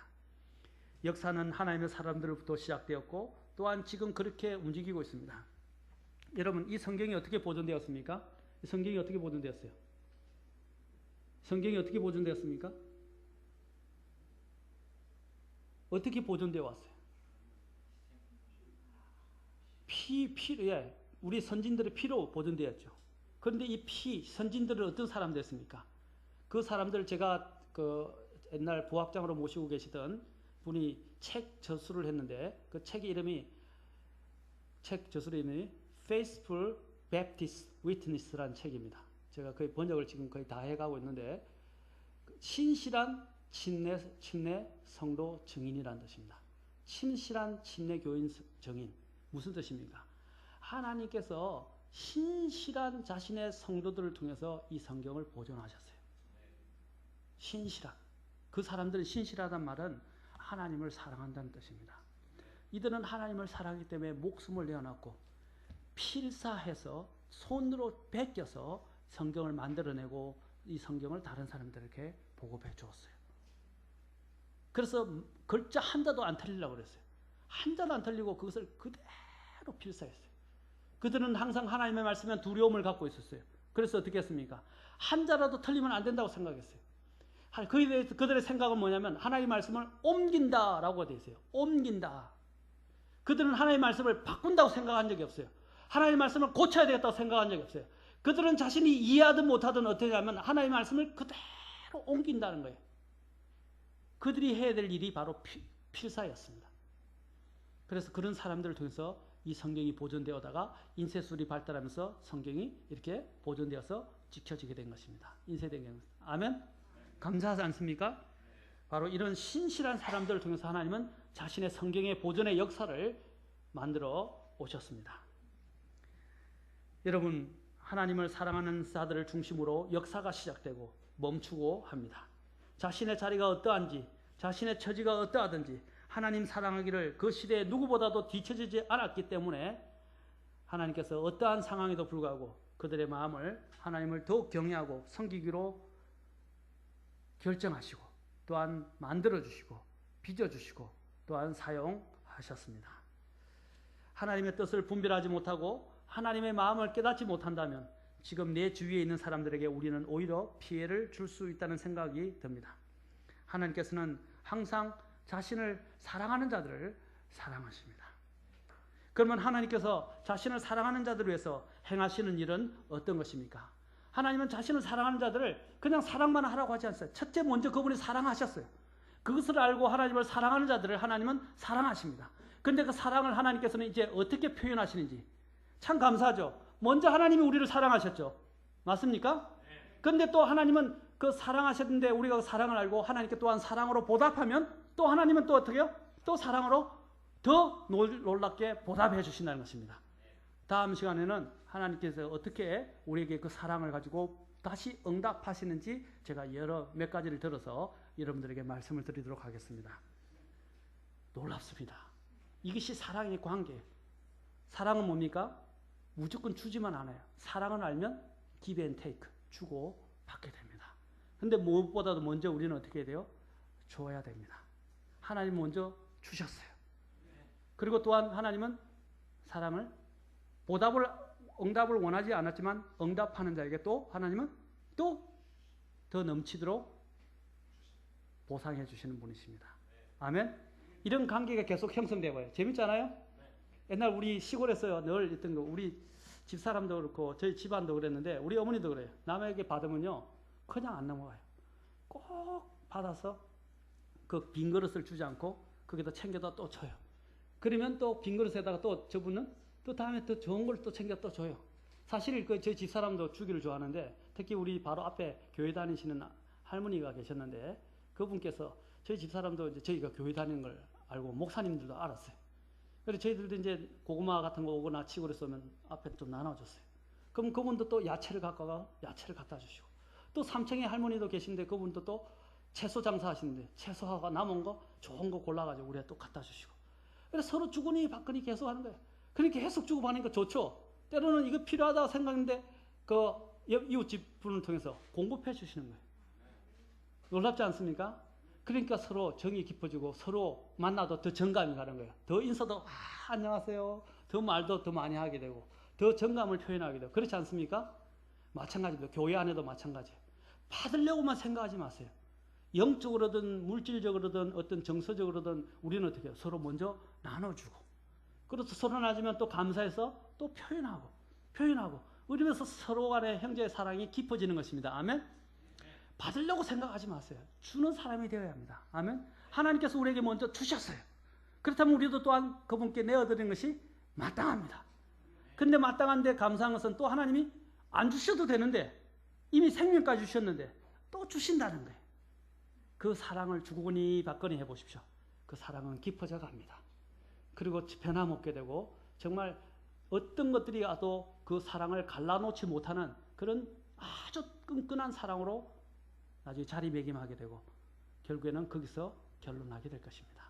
역사는 하나님의 사람들로부터 시작되었고 또한 지금 그렇게 움직이고 있습니다. 여러분, 이 성경이 어떻게 보존되었습니까? 이 성경이 어떻게 보존되었어요? 성경이 어떻게 보존되었습니까? 어떻게 보존되어 왔어요? 우리 선진들의 피로 보존되었죠. 그런데 이 선진들은 어떤 사람들이었습니까? 그 사람들 제가 옛날 부학장으로 모시고 계시던 분이 책 저술을 했는데 그 책 저술의 이름이 Faithful Baptist Witness라는 책입니다. 제가 거의 번역을 지금 거의 다 해가고 있는데 신실한 침례 성도 증인이라는 뜻입니다. 신실한 침례 교인 증인. 무슨 뜻입니까? 하나님께서 신실한 자신의 성도들을 통해서 이 성경을 보존하셨어요. 신실한. 그 사람들이 신실하다는 말은 하나님을 사랑한다는 뜻입니다. 이들은 하나님을 사랑하기 때문에 목숨을 내어놨고 필사해서 손으로 베껴서 성경을 만들어내고 이 성경을 다른 사람들에게 보급해 주었어요. 그래서 글자 한자도 안 틀리려고 그랬어요. 한자도 안 틀리고 그것을 그대로 필사했어요. 그들은 항상 하나님의 말씀에 두려움을 갖고 있었어요. 그래서 어떻게 했습니까? 한자라도 틀리면 안 된다고 생각했어요. 그들의 생각은 뭐냐면 하나님의 말씀을 옮긴다라고 되어 있어요. 옮긴다. 그들은 하나님의 말씀을 바꾼다고 생각한 적이 없어요. 하나님의 말씀을 고쳐야 되겠다고 생각한 적이 없어요. 그들은 자신이 이해하든 못하든 어떻게 하면 하나님의 말씀을 그대로 옮긴다는 거예요. 그들이 해야 될 일이 바로 필사였습니다. 그래서 그런 사람들을 통해서 이 성경이 보존되어다가 인쇄술이 발달하면서 성경이 이렇게 보존되어서 지켜지게 된 것입니다. 인쇄된 것. 아멘? 감사하지 않습니까? 바로 이런 신실한 사람들을 통해서 하나님은 자신의 성경의 보존의 역사를 만들어 오셨습니다. 여러분, 하나님을 사랑하는 자들을 중심으로 역사가 시작되고 멈추고 합니다. 자신의 자리가 어떠한지, 자신의 처지가 어떠하든지 하나님 사랑하기를 그 시대에 누구보다도 뒤처지지 않았기 때문에 하나님께서 어떠한 상황에도 불구하고 그들의 마음을 하나님을 더욱 경외하고 섬기기로 결정하시고 또한 만들어주시고 빚어주시고 또한 사용하셨습니다. 하나님의 뜻을 분별하지 못하고 하나님의 마음을 깨닫지 못한다면 지금 내 주위에 있는 사람들에게 우리는 오히려 피해를 줄 수 있다는 생각이 듭니다. 하나님께서는 항상 자신을 사랑하는 자들을 사랑하십니다. 그러면 하나님께서 자신을 사랑하는 자들을 위해서 행하시는 일은 어떤 것입니까? 하나님은 자신을 사랑하는 자들을 그냥 사랑만 하라고 하지 않았어요. 첫째 먼저 그분이 사랑하셨어요. 그것을 알고 하나님을 사랑하는 자들을 하나님은 사랑하십니다. 그런데 그 사랑을 하나님께서는 이제 어떻게 표현하시는지 참 감사하죠. 먼저 하나님이 우리를 사랑하셨죠. 맞습니까? 그런데 또 하나님은 그 사랑하셨는데 우리가 그 사랑을 알고 하나님께 또한 사랑으로 보답하면 또 하나님은 또 어떻게 해요? 또 사랑으로 더 놀랍게 보답해 주신다는 것입니다. 다음 시간에는 하나님께서 어떻게 우리에게 그 사랑을 가지고 다시 응답하시는지 제가 몇 가지를 들어서 여러분들에게 말씀을 드리도록 하겠습니다. 놀랍습니다. 이것이 사랑의 관계. 사랑은 뭡니까? 무조건 주지만 않아요. 사랑을 알면 give and take, 주고 받게 됩니다. 근데 무엇보다도 먼저 우리는 어떻게 해야 돼요? 줘야 됩니다. 하나님 먼저 주셨어요. 그리고 또한 하나님은 사람을 응답을 원하지 않았지만 응답하는 자에게 또 하나님은 또 더 넘치도록 보상해 주시는 분이십니다. 아멘. 이런 관계가 계속 형성되고 봐요. 재밌잖아요? 옛날 우리 시골에서 늘 있던 거, 우리 집사람도 그렇고 저희 집안도 그랬는데 우리 어머니도 그래요. 남에게 받으면요 그냥 안 넘어가요. 꼭 받아서 그 빈 그릇을 주지 않고 거기다 챙겨다 또 줘요. 그러면 또 빈 그릇에다가 또 저분은 또 다음에 더 좋은 걸 또 챙겨 또 줘요. 사실 저희 집사람도 주기를 좋아하는데 특히 우리 바로 앞에 교회 다니시는 할머니가 계셨는데 그분께서 저희 집사람도 이제 저희가 교회 다니는 걸 알고 목사님들도 알았어요. 그래서 저희들도 이제 고구마 같은 거 오거나 치고 그랬으면 앞에 좀 나눠줬어요. 그럼 그분도 또 야채를 갖고 가 야채를 갖다 주시고 또 삼청의 할머니도 계신데 그분도 또 채소 장사하시는데 채소하고 남은 거 좋은 거 골라가지고 우리가 또 갖다 주시고 그래서 서로 주거니 받거니 계속 하는 거예요. 그렇게 계속 주고 받으니까 좋죠. 때로는 이거 필요하다고 생각했는데 그 이웃집 분을 통해서 공급해 주시는 거예요. 놀랍지 않습니까? 그러니까 서로 정이 깊어지고 서로 만나도 더 정감이 가는 거예요. 더 인사도 안녕하세요. 더 말도 더 많이 하게 되고 더 정감을 표현하게 되고 그렇지 않습니까? 마찬가지입니다. 교회 안에도 마찬가지예요. 받으려고만 생각하지 마세요. 영적으로든 물질적으로든 어떤 정서적으로든 우리는 어떻게 해요? 서로 먼저 나눠주고 그래서 서로 나눠주면 또 감사해서 또 표현하고 이러면서 서로 간의 형제의 사랑이 깊어지는 것입니다. 아멘. 받으려고 생각하지 마세요. 주는 사람이 되어야 합니다. 아멘. 하나님께서 우리에게 먼저 주셨어요. 그렇다면 우리도 또한 그분께 내어드리는 것이 마땅합니다. 그런데 마땅한데 감사한 것은 또 하나님이 안 주셔도 되는데 이미 생명까지 주셨는데 또 주신다는 거예요. 그 사랑을 주거니 받거니 해보십시오. 그 사랑은 깊어져 갑니다. 그리고 변함없게 되고 정말 어떤 것들이 와도 그 사랑을 갈라놓지 못하는 그런 아주 끈끈한 사랑으로 나중에 자리매김하게 되고 결국에는 거기서 결론나게 될 것입니다.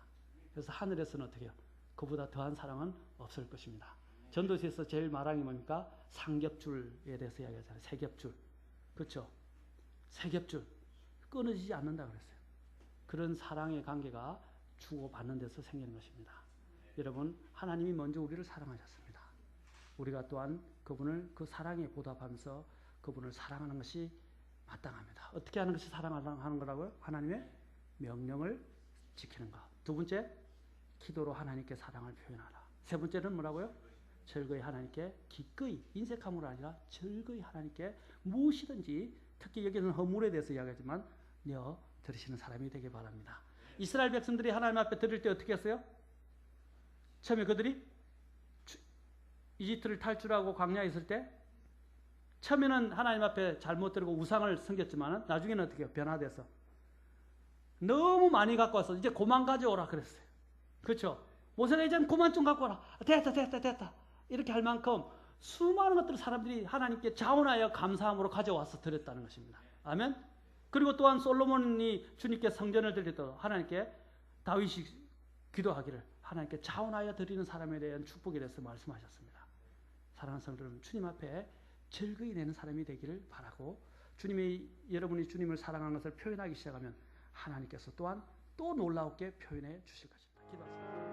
그래서 하늘에서는 어떻게 해요? 그보다 더한 사랑은 없을 것입니다. 전도서에서 제일 말하는 게 뭡니까? 삼겹줄에 대해서 이야기하잖아요. 세겹줄. 그렇죠? 세겹줄. 끊어지지 않는다 그랬어요. 그런 사랑의 관계가 주고받는 데서 생기는 것입니다. 여러분, 하나님이 먼저 우리를 사랑하셨습니다. 우리가 또한 그분을 그 사랑에 보답하면서 그분을 사랑하는 것이 마땅합니다. 어떻게 하는 것이 사랑하는 거라고요? 하나님의 명령을 지키는 것. 두 번째, 기도로 하나님께 사랑을 표현하라. 세 번째는 뭐라고요? 즐거이 하나님께 기꺼이, 인색함으로 아니라 즐거이 하나님께 무엇이든지 특히 여기서는 허물에 대해서 이야기하지만 내어 드리시는 사람이 되길 바랍니다. 이스라엘 백성들이 하나님 앞에 드릴 때 어떻게 했어요? 처음에 그들이 이집트를 탈출하고 광야에 있을 때 처음에는 하나님 앞에 잘못 드리고 우상을 섬겼지만 나중에는 어떻게 해요? 변화돼서 너무 많이 갖고 와서 이제 그만 가져오라 그랬어요. 그렇죠? 모세가 이제 그만 좀 갖고 와라. 됐다. 이렇게 할 만큼 수많은 것들을 사람들이 하나님께 자원하여 감사함으로 가져와서 드렸다는 것입니다. 아멘? 그리고 또한 솔로몬이 주님께 성전을 드리도록 하나님께 다윗이 기도하기를 하나님께 자원하여 드리는 사람에 대한 축복에 대해서 말씀하셨습니다. 사랑하는 성도 여러분, 주님 앞에 즐거이 내는 사람이 되기를 바라고 여러분이 주님을 사랑하는 것을 표현하기 시작하면 하나님께서 또한 또 놀라웠게 표현해 주실 것입니다. 기도하십시다.